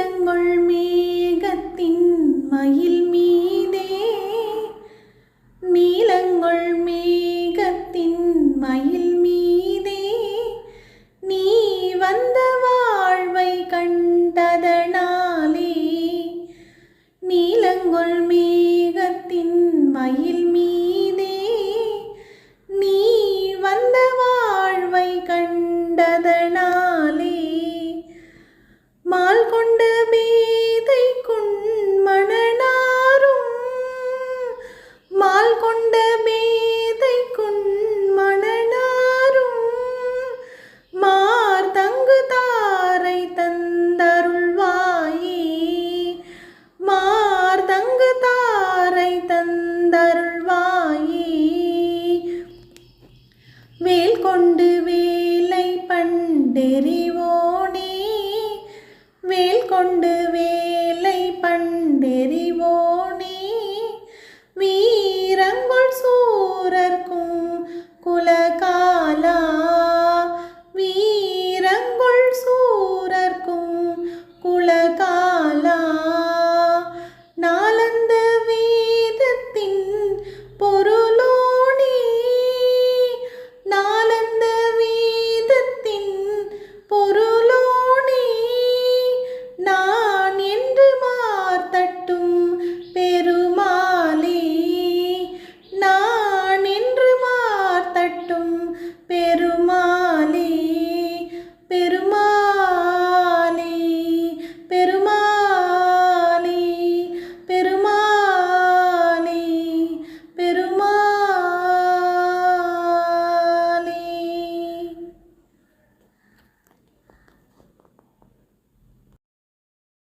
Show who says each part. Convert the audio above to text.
Speaker 1: நீலங்கொள் மேகத்தின் மயில் மீதே நீலங்கொள் மேகத்தின் மயில் மீதே நீ வந்த வாழ்வை கண்டதனாலே நீலங்கொள் மேகத்தின் மயில் மீதே நீ வந்த வாழ்வை கண்டதனாலே மால் கொண்ட பேதைக்குன் மணனாரும் மால் கொண்ட பேதைக்குன் மணனாரும் மார்தங்கு தாரை தந்தருள்வாயே மார்தங்கு தாரை தந்தருள்வாயே வேல் கொண்டு வேலை பண்டெறிவோனே வேல் கொண்டு